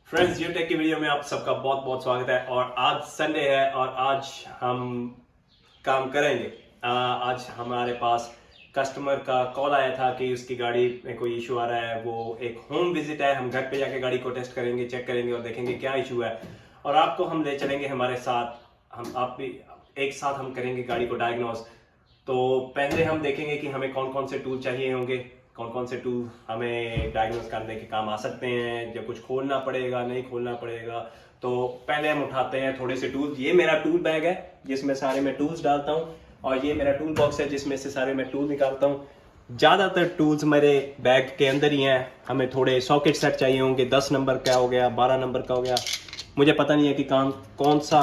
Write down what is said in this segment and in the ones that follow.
Friends, यूटेक की video में आप सबका बहुत बहुत स्वागत है। और आज संडे है और आज हम काम करेंगे। आज हमारे पास कस्टमर का कॉल आया था कि उसकी गाड़ी में कोई इशू आ रहा है। वो एक होम विजिट है, हम घर पे जाके गाड़ी को टेस्ट करेंगे, चेक करेंगे और देखेंगे क्या इशू है। और आपको हम ले चलेंगे हमारे साथ, हम आप भी एक साथ हम करेंगे गाड़ी को डायग्नोस। तो पहले हम देखेंगे कि हमें कौन कौन से टूल चाहिए होंगे, कौन कौन से टूल हमें डायग्नोस करने के काम आ सकते हैं, या कुछ खोलना पड़ेगा नहीं खोलना पड़ेगा। तो पहले हम उठाते हैं थोड़े से टूल। ये मेरा टूल बैग है जिसमें सारे मैं टूल्स डालता हूँ, और ये मेरा टूल बॉक्स है जिसमें से सारे मैं टूल निकालता हूँ। ज़्यादातर टूल्स मेरे बैग के अंदर ही हैं। हमें थोड़े सॉकेट सेट चाहिए होंगे, 10 नंबर का हो गया, 12 नंबर का हो गया। मुझे पता नहीं है कि कौन सा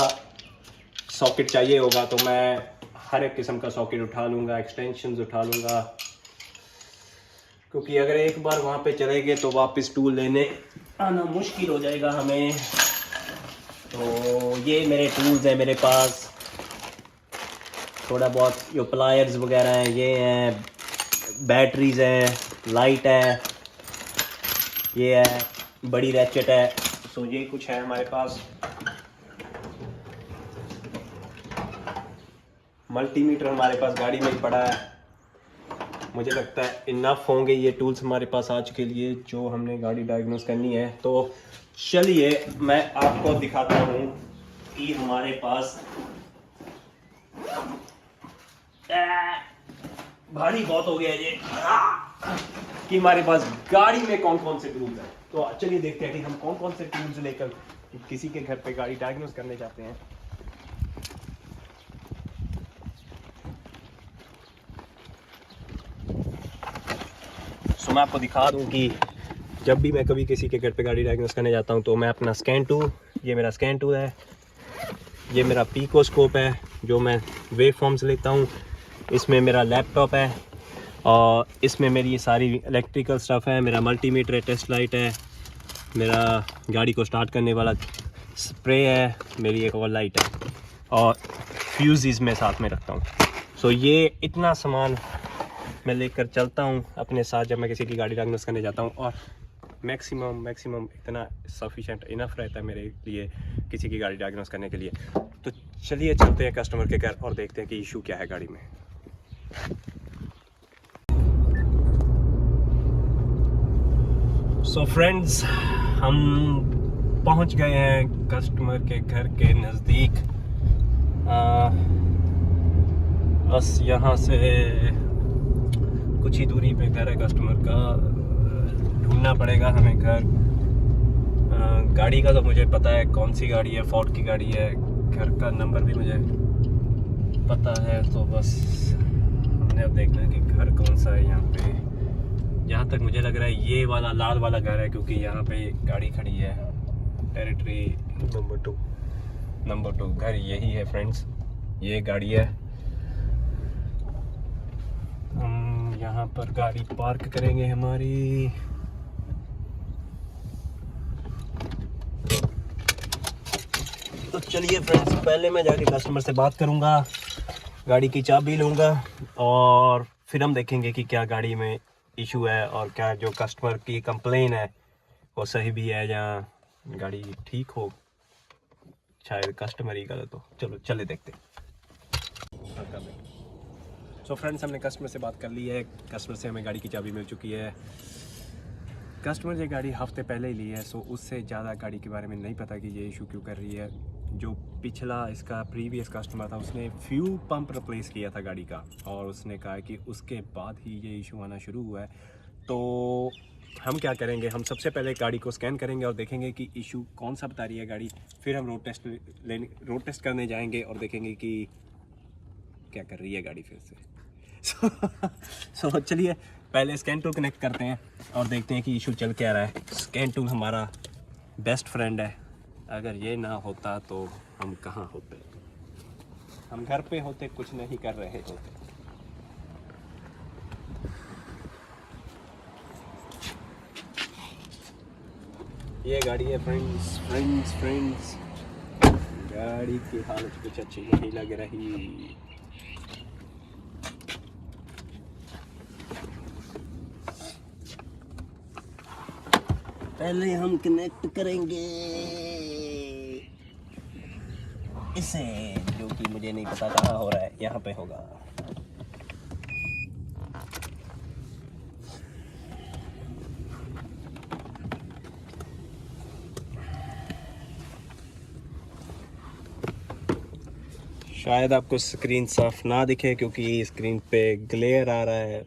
सॉकेट चाहिए होगा, तो मैं हर एक किस्म का सॉकेट उठा लूँगा, एक्सटेंशंस उठा लूँगा, क्योंकि अगर एक बार वहाँ पे चले गए तो वापस टूल लेने आना मुश्किल हो जाएगा हमें। तो ये मेरे टूल्स हैं मेरे पास। थोड़ा बहुत जो प्लायर्स वगैरह हैं ये हैं, बैटरीज हैं, लाइट है, ये है, बड़ी रैचेट है। सो ये कुछ है हमारे पास। मल्टीमीटर हमारे पास गाड़ी में ही पड़ा है। मुझे लगता है इनफ होंगे ये टूल्स हमारे पास आज के लिए, जो हमने गाड़ी डायग्नोस करनी है। तो चलिए मैं आपको दिखाता हूँ कि हमारे पास भारी बहुत हो गया ये कि हमारे पास गाड़ी में कौन कौन से टूल्स हैं। तो चलिए देखते हैं कि हम कौन कौन से टूल्स लेकर किसी के घर पे गाड़ी डायग्नोस करने जाते हैं। तो मैं आपको दिखा दूं कि जब भी मैं कभी किसी के घर पे गाड़ी डायग्नोस करने जाता हूं तो मैं अपना स्कैन टूल, ये मेरा स्कैन टूल है, ये मेरा पीकोस्कोप है जो मैं वेव फॉर्म्स लेता हूं, इसमें मेरा लैपटॉप है, और इसमें मेरी ये सारी इलेक्ट्रिकल स्टफ़ है, मेरा मल्टीमीटर है, टेस्ट लाइट है, मेरा गाड़ी को स्टार्ट करने वाला स्प्रे है, मेरी एक और लाइट है, और फ्यूज़ मैं साथ में रखता हूँ। सो ये इतना सामान मैं लेकर चलता हूँ अपने साथ जब मैं किसी की गाड़ी डायग्नोस करने जाता हूँ, और मैक्सिमम इतना सफिशेंट इनफ रहता है मेरे लिए किसी की गाड़ी डायग्नोस करने के लिए। तो चलिए चलते हैं कस्टमर के घर और देखते हैं कि इशू क्या है गाड़ी में। सो फ्रेंड्स, हम पहुंच गए हैं कस्टमर के घर के नज़दीक। बस यहाँ से कुछ ही दूरी पे घर है कस्टमर का। ढूंढना पड़ेगा हमें घर। गाड़ी का तो मुझे पता है कौन सी गाड़ी है, फोर्ड की गाड़ी है। घर का नंबर भी मुझे पता है। तो बस हमने अब देखना है कि घर कौन सा है यहाँ पे। जहाँ तक मुझे लग रहा है ये वाला लाल वाला घर है, क्योंकि यहाँ पे गाड़ी खड़ी है। टेरिटरी नंबर 2 घर यही है फ्रेंड्स, ये गाड़ी है। हम यहाँ पर गाड़ी पार्क करेंगे हमारी। तो चलिए फ्रेंड्स, पहले मैं जाके कस्टमर से बात करूँगा, गाड़ी की चाबी लूँगा, और फिर हम देखेंगे कि क्या गाड़ी में इशू है और क्या जो कस्टमर की कंप्लेन है वो सही भी है या गाड़ी ठीक हो, शायद कस्टमर ही गलत हो। चलो चले देखते हैं। सो फ्रेंड्स, हमने कस्टमर से बात कर ली है। कस्टमर से हमें गाड़ी की चाबी मिल चुकी है। कस्टमर ने गाड़ी हफ्ते पहले ही ली है, सो उससे ज़्यादा गाड़ी के बारे में नहीं पता कि ये इशू क्यों कर रही है। जो पिछला इसका प्रीवियस कस्टमर था उसने फ्यूल पंप रिप्लेस किया था गाड़ी का, और उसने कहा कि उसके बाद ही ये इशू आना शुरू हुआ है। तो हम क्या करेंगे, हम सबसे पहले गाड़ी को स्कैन करेंगे और देखेंगे कि इशू कौन सा बता रही है गाड़ी। फिर हम रोड टेस्ट करने जाएंगे और देखेंगे कि क्या कर रही है गाड़ी फिर से। सो चलिए पहले स्कैन टूल कनेक्ट करते हैं और देखते हैं कि इशू चल क्या रहा है। स्कैन टूल हमारा बेस्ट फ्रेंड है। अगर ये ना होता तो हम कहाँ होते, हम घर पे होते, कुछ नहीं कर रहे होते। ये गाड़ी है फ्रेंड्स, गाड़ी की हालत कुछ अच्छी नहीं लग रही। पहले हम कनेक्ट करेंगे इसे, जो कि मुझे नहीं पता कहाँ हो रहा है, यहाँ पे होगा। शायद आपको स्क्रीन साफ ना दिखे क्योंकि स्क्रीन पे ग्लेयर आ रहा है।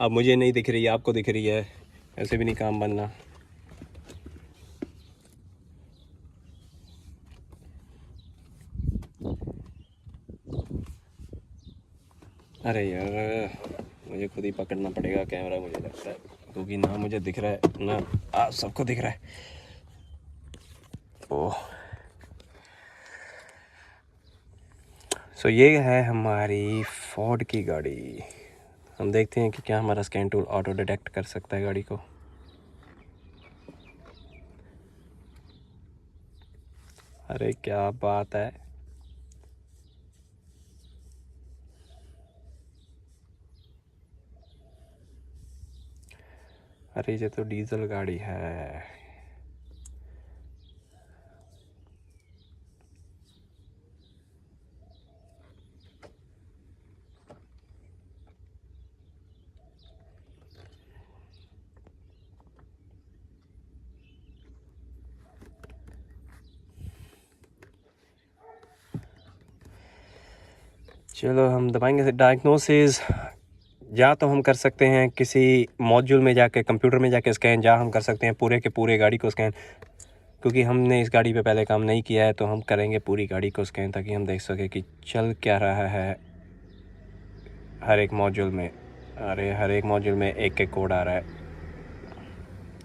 अब मुझे नहीं दिख रही है, आपको दिख रही है, ऐसे भी नहीं काम बनना। अरे यार, मुझे खुद ही पकड़ना पड़ेगा कैमरा, मुझे लगता है, क्योंकि ना मुझे दिख रहा है ना आप सबको दिख रहा है। ओह, सो ये है हमारी फोर्ड की गाड़ी। हम देखते हैं कि क्या हमारा स्कैन टूल ऑटो डिटेक्ट कर सकता है गाड़ी को। अरे क्या बात है, अरे ये तो डीजल गाड़ी है। चलो हम दबाएंगे डायग्नोसिस। या तो हम कर सकते हैं किसी मॉड्यूल में जाके, कंप्यूटर में जाके स्कैन, या हम कर सकते हैं पूरे के पूरे गाड़ी को स्कैन। क्योंकि हमने इस गाड़ी पे पहले काम नहीं किया है तो हम करेंगे पूरी गाड़ी को स्कैन, ताकि हम देख सकें कि चल क्या रहा है हर एक मॉड्यूल में। अरे हर एक मॉड्यूल में एक एक कोड आ रहा है,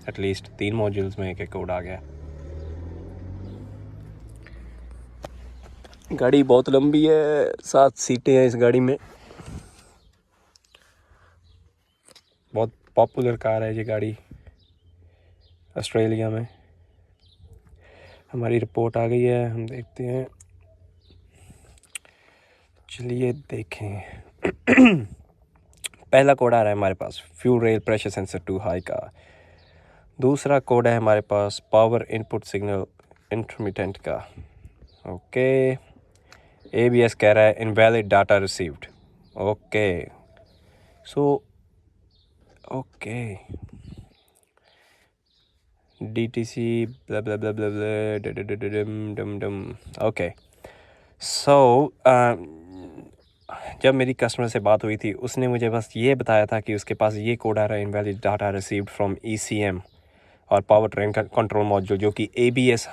एटलीस्ट 3 मॉड्यूल्स में एक एक कोड आ गया। गाड़ी बहुत लंबी है, 7 सीटें हैं इस गाड़ी में। बहुत पॉपुलर कार है ये गाड़ी ऑस्ट्रेलिया में। हमारी रिपोर्ट आ गई है, हम देखते हैं, चलिए देखें। पहला कोड आ रहा है हमारे पास fuel rail pressure sensor too high का। दूसरा कोड है हमारे पास पावर इनपुट सिग्नल इंटरमिटेंट का। ओके, ABS कह रहा है invalid data received. Okay, so okay, DTC blah blah blah blah blah डम डम। ओके, सो जब मेरी कस्टमर से बात हुई थी, उसने मुझे बस ये बताया था कि उसके पास ये कोड आ रहा है invalid data received from ECM और पावर ट्रेन कंट्रोल मॉड्यूल, जो कि ABS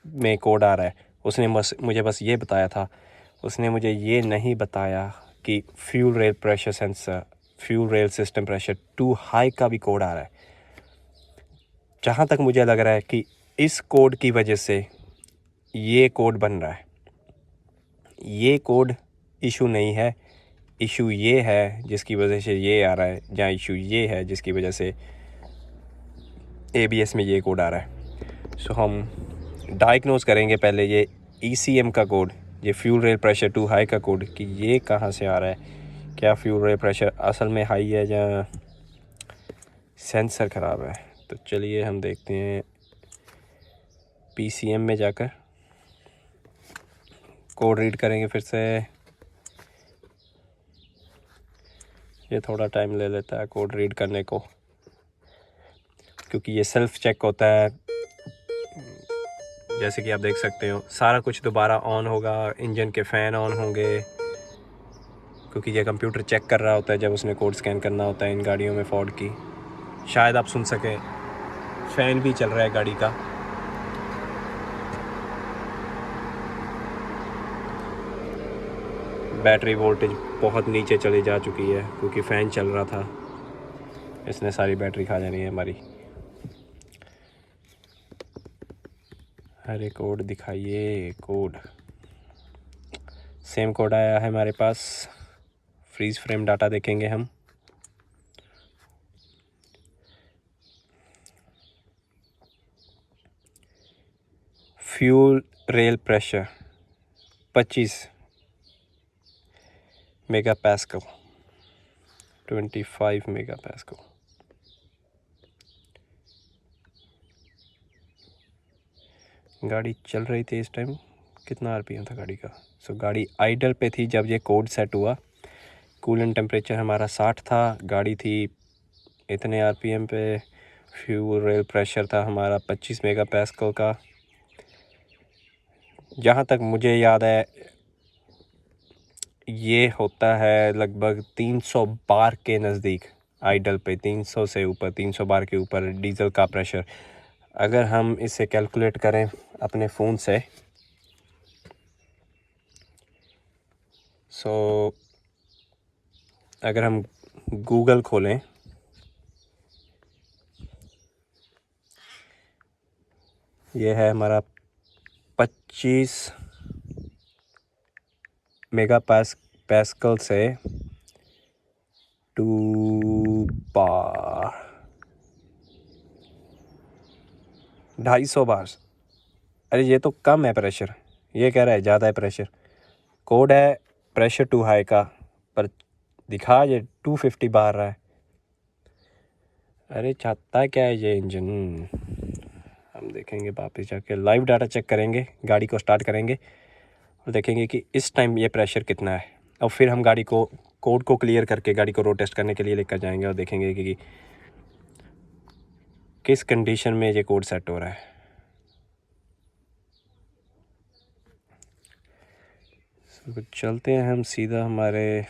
में कोड आ रहा है। उसने मुझे बस ये बताया था, उसने मुझे ये नहीं बताया कि fuel rail pressure sensor, fuel rail system pressure too high का भी कोड आ रहा है। जहाँ तक मुझे लग रहा है कि इस कोड की वजह से ये कोड बन रहा है। ये कोड इशू नहीं है, इशू ये है जिसकी वजह से ये आ रहा है, या इशू ये है जिसकी वजह से ABS में ये कोड आ रहा है। सो हम डायग्नोज करेंगे पहले ये ECM का कोड, ये fuel rail pressure too high का कोड, कि ये कहाँ से आ रहा है। क्या फ्यूल रेल प्रेशर असल में हाई है या सेंसर ख़राब है। तो चलिए हम देखते हैं PCM में जाकर कोड रीड करेंगे फिर से। ये थोड़ा टाइम ले लेता है कोड रीड करने को, क्योंकि ये सेल्फ चेक होता है। जैसे कि आप देख सकते हो, सारा कुछ दोबारा ऑन होगा, इंजन के फ़ैन ऑन होंगे, क्योंकि ये कंप्यूटर चेक कर रहा होता है जब उसने कोड स्कैन करना होता है इन गाड़ियों में फोर्ड की। शायद आप सुन सकें, फ़ैन भी चल रहा है गाड़ी का। बैटरी वोल्टेज बहुत नीचे चली जा चुकी है क्योंकि फ़ैन चल रहा था, इसने सारी बैटरी खा जानी है हमारी। अरे कोड दिखाइए, कोड सेम कोड आया है हमारे पास। फ्रीज फ्रेम डाटा देखेंगे हम। Fuel rail pressure 25, mega pascal, 25 mega pascal. गाड़ी चल रही थी इस टाइम, कितना आरपीएम था गाड़ी का? सो गाड़ी आइडल पे थी जब ये कोड सेट हुआ। कूलेंट टेम्परेचर हमारा 60 था, गाड़ी थी इतने आरपीएम पे। फ्यूल रेल प्रेशर था हमारा 25 मेगा पास्कल का। जहाँ तक मुझे याद है ये होता है लगभग 300 बार के नज़दीक आइडल पे, 300 से ऊपर, 300 बार के ऊपर डीज़ल का प्रेशर। अगर हम इसे कैलकुलेट करें अपने फ़ोन से, सो अगर हम गूगल खोलें, ये है हमारा 25 मेगा पास्कल से 2 बार 250 बार। अरे ये तो कम है प्रेशर, ये कह रहा है ज़्यादा है प्रेशर। कोड है प्रेशर टू हाई का, पर दिखा ये 250 बार रहा है। अरे चाहता क्या है ये इंजन? हम देखेंगे वापस जाके, लाइव डाटा चेक करेंगे, गाड़ी को स्टार्ट करेंगे और देखेंगे कि इस टाइम ये प्रेशर कितना है। और फिर हम गाड़ी को कोड को क्लियर करके गाड़ी को रोड टेस्ट करने के लिए लेकर जाएंगे और देखेंगे कि किस कंडीशन में ये कोड सेट हो रहा है। तो चलते हैं हम सीधा हमारे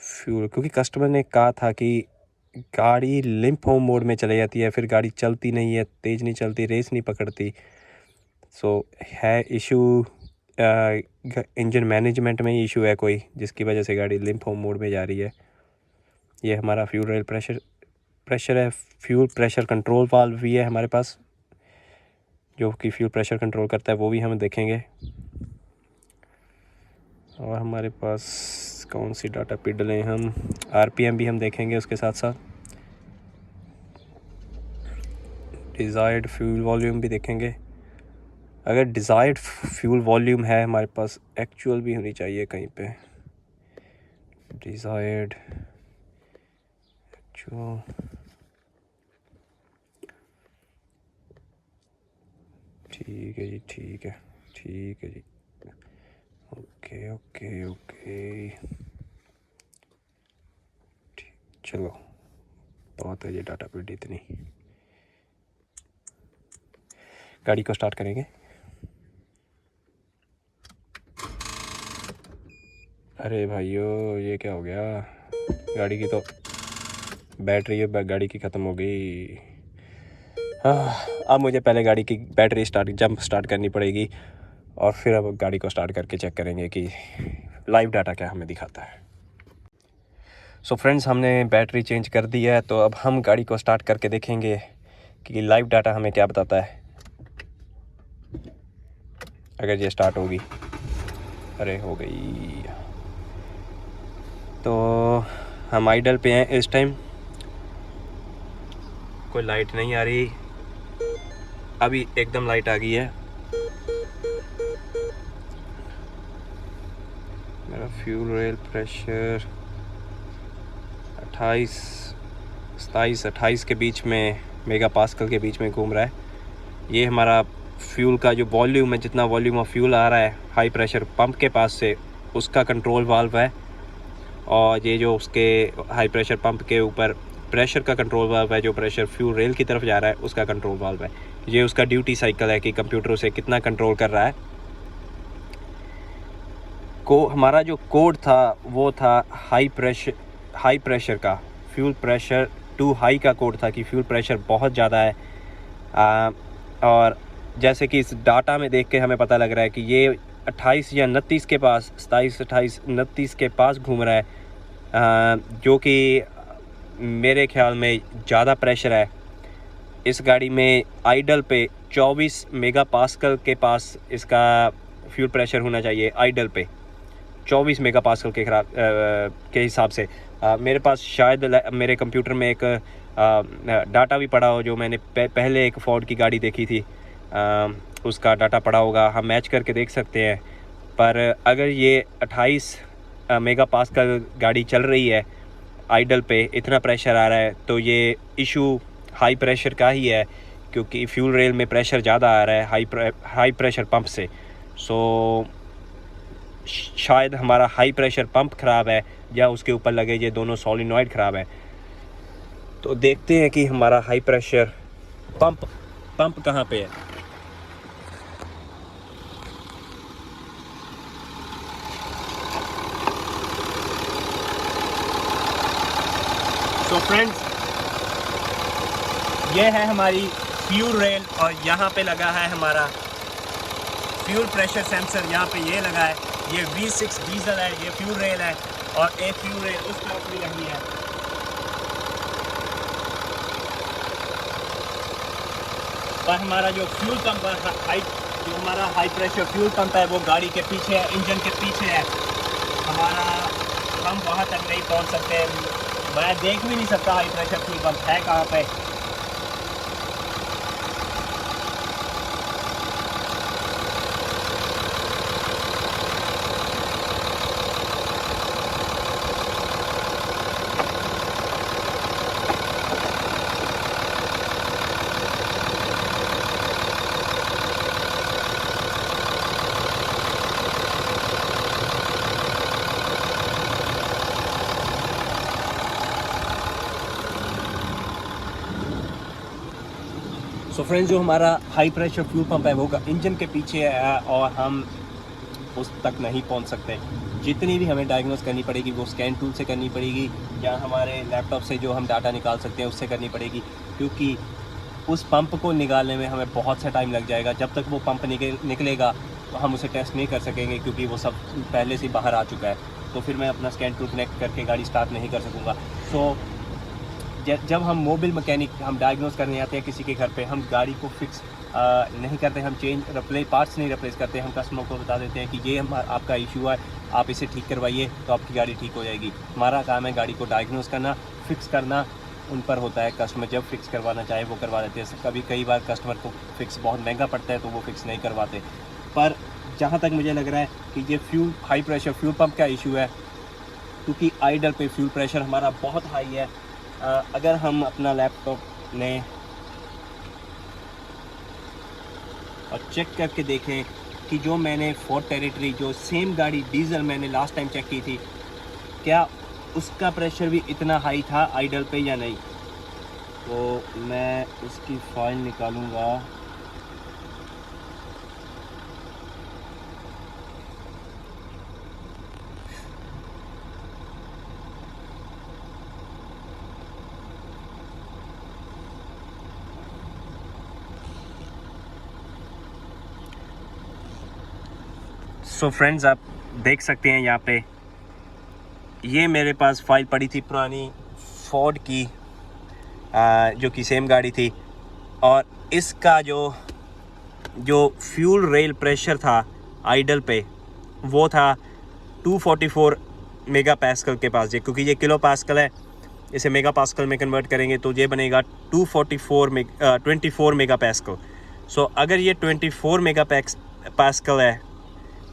फ्यूल, क्योंकि कस्टमर ने कहा था कि गाड़ी लिम्प होम मोड में चली जाती है, फिर गाड़ी चलती नहीं है, तेज़ नहीं चलती, रेस नहीं पकड़ती। सो है इशू इंजन मैनेजमेंट में ही इशू है कोई, जिसकी वजह से गाड़ी लिम्प होम मोड में जा रही है। ये हमारा फ्यूल रेल प्रेशर है। फ्यूल प्रेशर कंट्रोल वाल्व भी है हमारे पास, जो कि फ्यूल प्रेशर कंट्रोल करता है, वो भी हम देखेंगे। और हमारे पास कौन सी डाटा पे डलें हम, आरपीएम भी हम देखेंगे उसके साथ साथ, डिज़ायर्ड फ्यूल वॉल्यूम भी देखेंगे। अगर डिज़ायर्ड फ्यूल वॉल्यूम है हमारे पास, एक्चुअल भी होनी चाहिए कहीं पे, डिज़ायर्ड एक्चुअल। ठीक है जी, ठीक है, ठीक है जी, ओके ओके ओके, ठीक, चलो बहुत है ये डाटा पीड इतनी। गाड़ी को स्टार्ट करेंगे। अरे भाइयों ये क्या हो गया? गाड़ी की तो बैटरी गाड़ी की ख़त्म हो गई। अब मुझे पहले गाड़ी की बैटरी स्टार्ट करनी पड़ेगी और फिर अब गाड़ी को स्टार्ट करके चेक करेंगे कि लाइव डाटा क्या हमें दिखाता है। सो फ्रेंड्स, हमने बैटरी चेंज कर दी है, तो अब हम गाड़ी को स्टार्ट करके देखेंगे कि लाइव डाटा हमें क्या बताता है। अगर ये स्टार्ट होगी, अरे हो गई, तो हम आइडल पे हैं इस टाइम, कोई लाइट नहीं आ रही, अभी एकदम लाइट आ गई है। मेरा फ्यूल रेल प्रेशर 28, 27, 28 के बीच में, मेगा पास्कल के बीच में घूम रहा है। ये हमारा फ्यूल का जो वॉल्यूम है, जितना वॉल्यूम ऑफ फ्यूल आ रहा है हाई प्रेशर पंप के पास से, उसका कंट्रोल वाल्व है। और ये जो उसके हाई प्रेशर पंप के ऊपर प्रेशर का कंट्रोल वाल्व है, जो प्रेशर फ्यूल रेल की तरफ जा रहा है, उसका कंट्रोल वाल्व है। ये उसका ड्यूटी साइकिल है कि कंप्यूटर उसे कितना कंट्रोल कर रहा है। हमारा जो कोड था वो था हाई प्रेशर का, फ्यूल प्रेशर टू हाई का कोड था कि फ्यूल प्रेशर बहुत ज़्यादा है। और जैसे कि इस डाटा में देख के हमें पता लग रहा है कि ये 28 या 29 के पास, 27, 28, 29 के पास घूम रहा है, जो कि मेरे ख्याल में ज़्यादा प्रेशर है। इस गाड़ी में आइडल पे 24 मेगा पास्कल के पास इसका फ्यूल प्रेशर होना चाहिए। आइडल पे 24 मेगा पास्कल के हिसाब से। मेरे पास शायद मेरे कंप्यूटर में एक डाटा भी पड़ा हो, जो मैंने पहले एक फोर्ड की गाड़ी देखी थी, उसका डाटा पड़ा होगा, हम मैच करके देख सकते हैं। पर अगर ये 28 मेगा पास्कल गाड़ी चल रही है आइडल पे, इतना प्रेशर आ रहा है, तो ये इशू हाई प्रेशर का ही है, क्योंकि फ्यूल रेल में प्रेशर ज़्यादा आ रहा है हाई प्रेशर पंप से। सो शायद हमारा हाई प्रेशर पंप ख़राब है या उसके ऊपर लगे ये दोनों सोलिनॉइड ख़राब है। तो देखते हैं कि हमारा हाई प्रेशर पंप कहाँ पे है। तो फ्रेंड्स, ये है हमारी फ्यूल रेल और यहाँ पे लगा है हमारा फ्यूल प्रेशर सेंसर। यहाँ पे ये लगा है, ये V6 डीजल है, ये फ्यूल रेल है और एक फ्यूल रेल उस तरफ भी लगी है। पर हमारा जो फ्यूल पंप है, जो हमारा हाई प्रेशर फ्यूल पंप है, वो गाड़ी के पीछे है, इंजन के पीछे है। हमारा हम वहाँ तक नहीं पहुँच सकते, मैं देख भी नहीं सकता हाई प्रेशर फ्यूल पंप है कहाँ पे। सो फ्रेंड्स, जो हमारा हाई प्रेशर फ्यूल पंप है वो इंजन के पीछे है और हम उस तक नहीं पहुंच सकते। जितनी भी हमें डायग्नोस करनी पड़ेगी वो स्कैन टूल से करनी पड़ेगी या हमारे लैपटॉप से जो हम डाटा निकाल सकते हैं उससे करनी पड़ेगी, क्योंकि उस पंप को निकालने में हमें बहुत सा टाइम लग जाएगा। जब तक वो पंप निकलेगा तो हम उसे टेस्ट नहीं कर सकेंगे, क्योंकि वो सब पहले से बाहर आ चुका है। तो फिर मैं अपना स्कैन टूल कनेक्ट करके गाड़ी स्टार्ट नहीं कर सकूँगा। सो जब हम मोबाइल मैकेनिक हम डायग्नोस करने आते हैं किसी के घर पे, हम गाड़ी को फिक्स नहीं करते, हम पार्ट्स नहीं रिप्लेस करते, हम कस्टमर को बता देते हैं कि ये आपका इशू है, आप इसे ठीक करवाइए तो आपकी गाड़ी ठीक हो जाएगी। हमारा काम है गाड़ी को डायग्नोस करना, फिक्स करना उन पर होता है। कस्टमर जब फिक्स करवाना चाहे वो करवा देते हैं। कई बार कस्टमर को फिक्स बहुत महंगा पड़ता है तो वो फिक्स नहीं करवाते। पर जहाँ तक मुझे लग रहा है कि ये हाई प्रेशर फ्यूल पंप का इशू है, क्योंकि आइडल पे फ्यूल प्रेशर हमारा बहुत हाई है। अगर हम अपना लैपटॉप लें और चेक करके देखें कि जो मैंने फोर्ड टेरिटरी, जो सेम गाड़ी डीजल मैंने लास्ट टाइम चेक की थी, क्या उसका प्रेशर भी इतना हाई था आइडल पे या नहीं, तो मैं उसकी फाइल निकालूंगा। सो फ्रेंड्स, आप देख सकते हैं यहाँ पे ये मेरे पास फाइल पड़ी थी पुरानी फोर्ड की, जो कि सेम गाड़ी थी, और इसका जो फ्यूल रेल प्रेशर था आइडल पे वो था 244 मेगा पास्कल के पास। क्योंकि ये किलो पास्कल है, इसे मेगा पास्कल में कन्वर्ट करेंगे तो ये बनेगा 24 मेगा पास्कल। सो अगर ये 24 मेगा पास्कल है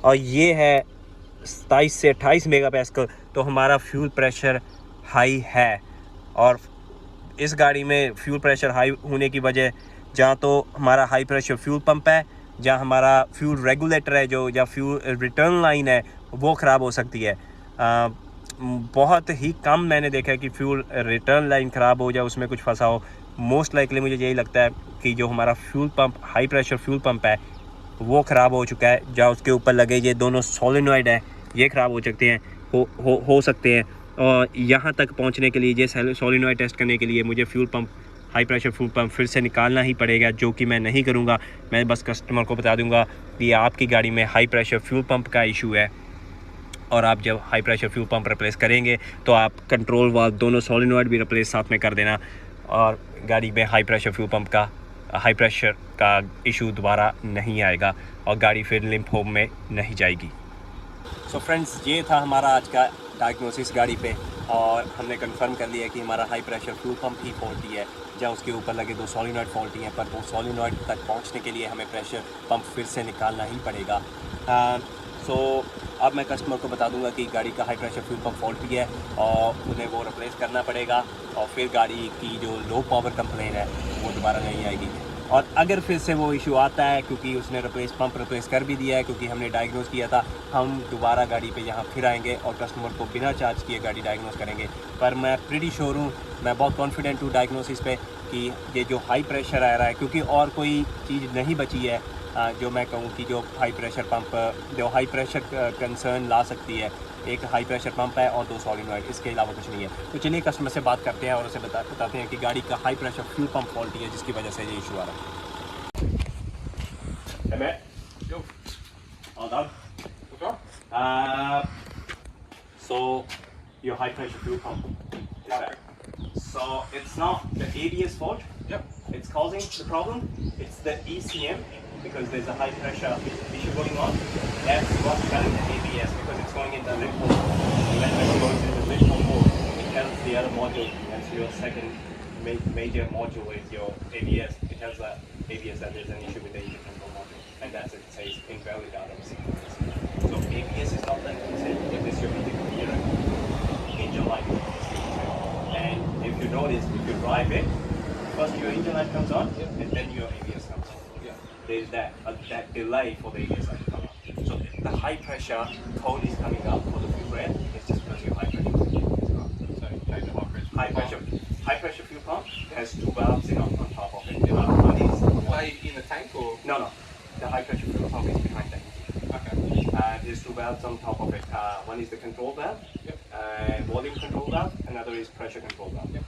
और ये है 27 से 28 मेगा पास्कल, तो हमारा फ्यूल प्रेशर हाई है। और इस गाड़ी में फ्यूल प्रेशर हाई होने की वजह, जहाँ तो हमारा हाई प्रेशर फ्यूल पंप है, जहाँ हमारा फ्यूल रेगुलेटर है या फ्यूल रिटर्न लाइन है, वो ख़राब हो सकती है। बहुत ही कम मैंने देखा है कि फ्यूल रिटर्न लाइन ख़राब हो जाए, उसमें कुछ फंसा हो। मोस्ट लाइकली मुझे यही लगता है कि जो हमारा fuel pump, high pressure fuel pump है, वो ख़राब हो चुका है। जहाँ उसके ऊपर लगे ये दोनों सोलिनॉइड है, ये ख़राब हो सकते हैं, हो सकते हैं। और यहाँ तक पहुँचने के लिए, ये सोलिनॉइड टेस्ट करने के लिए मुझे fuel pump, high pressure fuel pump फिर से निकालना ही पड़ेगा, जो कि मैं नहीं करूँगा। मैं बस कस्टमर को बता दूँगा कि आपकी गाड़ी में हाई प्रेशर फ्यूल पंप का इशू है, और आप जब high pressure fuel pump replace करेंगे तो आप कंट्रोल वाल्व दोनों सोलिनॉइड भी रिप्लेस साथ में कर देना, और गाड़ी में हाई प्रेशर फ्यूल पंप का, हाई प्रेशर का इशू दोबारा नहीं आएगा और गाड़ी फिर लिम्प होम में नहीं जाएगी। सो फ्रेंड्स, ये था हमारा आज का डायग्नोसिस गाड़ी पे, और हमने कंफर्म कर लिया कि हमारा हाई प्रेशर फ्यूल पंप ही फॉल्टी है, जहाँ उसके ऊपर लगे दो सोलिनॉइड फॉल्टी हैं। पर वो सोलिनॉइड तक पहुँचने के लिए हमें प्रेशर पंप फिर से निकालना ही पड़ेगा। सो अब मैं कस्टमर को बता दूंगा कि गाड़ी का high pressure fuel pump faulty है और उन्हें वो रिप्लेस करना पड़ेगा, और फिर गाड़ी की जो लो पावर कंप्लेन है वो दोबारा नहीं आएगी। और अगर फिर से वो इशू आता है, क्योंकि उसने पंप रिप्लेस कर भी दिया है, क्योंकि हमने डायग्नोस किया था, हम दोबारा गाड़ी पे यहाँ फिर आएंगे और कस्टमर को बिना चार्ज किए गाड़ी डायग्नोस करेंगे। पर मैं प्रीटी श्योर हूँ, मैं बहुत कॉन्फिडेंट हूँ डायग्नोसिस पे कि ये जो हाई प्रेशर आ रहा है, क्योंकि और कोई चीज़ नहीं बची है जो मैं कहूँ कि जो हाई प्रेशर पंप, जो हाई प्रेशर कंसर्न ला सकती है, एक हाई प्रेशर पंप है और 2 सॉलिनॉइड, इसके अलावा कुछ नहीं है। तो चलिए कस्टमर से बात करते हैं और उसे बताते हैं कि गाड़ी का high pressure fuel pump faulty है जिसकी वजह से ये इशू आ रहा है। Hey mate. Yo, All done. what's wrong? So your high pressure fuel pump is back. So it's not the ABS fault. Yep. It's causing the problem. It's the ECM, because there's a high pressure issue going on. That's what's telling the ABS, because it's going into lip hole. When it goes into lip hole, it tells the other module, that's your second major module is your ABS. It tells the ABS that there's an issue with the engine control module, and that's it says invalid out of sequence. So ABS is not that easy. If this your engine computer, engine light is on. And if you notice, if you drive it, first your engine light comes on, and then your ABS comes on. Yeah. There's that delay for the ABS light to come on. So the high pressure code is coming up for the fuel brand. It's just because your high pressure is on. So change the High pressure fuel pump has 2 valves on top of it. Are they in the tank or? No. The high pressure fuel pump is behind that. Okay. There's 2 valves on top of it. One is the control valve, Yep. volume control valve. Another is pressure control valve. Yep.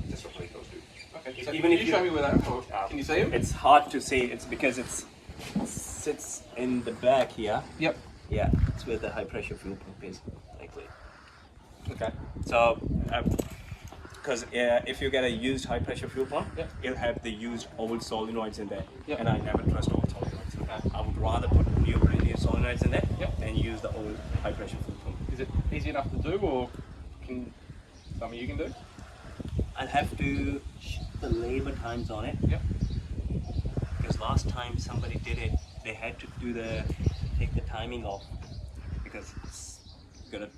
Just replace those 2. Okay. So Even can if you you- show me where that? Can you see him? It's hard to see. It's because it sits in the back here. Yep. Yeah, it's where the high pressure fuel pump is. Likely. Okay. So, because if you get a used high pressure fuel pump, Yeah. it'll have the used old solenoids in there, Yeah. and I never trust old solenoids. I would rather put new brand new solenoids in there Yeah. than use the old high pressure fuel pump. Is it easy enough to do, or can something you can do? I'll have to check the labor times on it, Yep. because last time somebody did it, they had to take the timing off, because it's gotta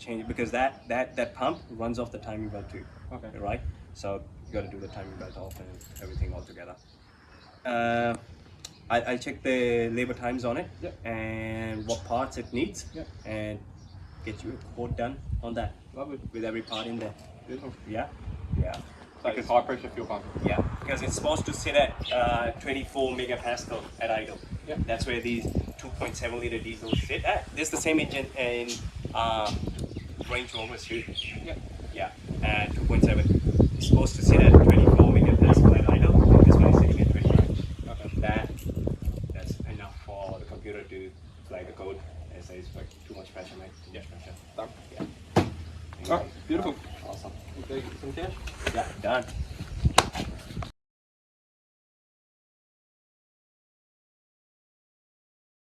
change, because that pump runs off the timing belt too. Okay. Right? So you got to do the timing belt off and everything all together. I'll check the labor times on it, Yep. and what parts it needs, Yep. and get you a quote done on that Lovely. with every part in there. Beautiful. Yeah. So it's high pressure fuel pump. Yeah, because it's supposed to sit at 24 megapascal at idle. Yep. That's where these 2.7 liter diesels sit at. This is the same engine in Range Rovers too. Yep. Yeah, and 2.7. It's supposed to sit at 24 megapascal at idle. This one is sitting at 25. Okay. That's enough for the computer to flag the code. It says like too much pressure, mate. Too much pressure. Done. Yeah. Alright, beautiful. Awesome. Okay, some cash. Yeah, done.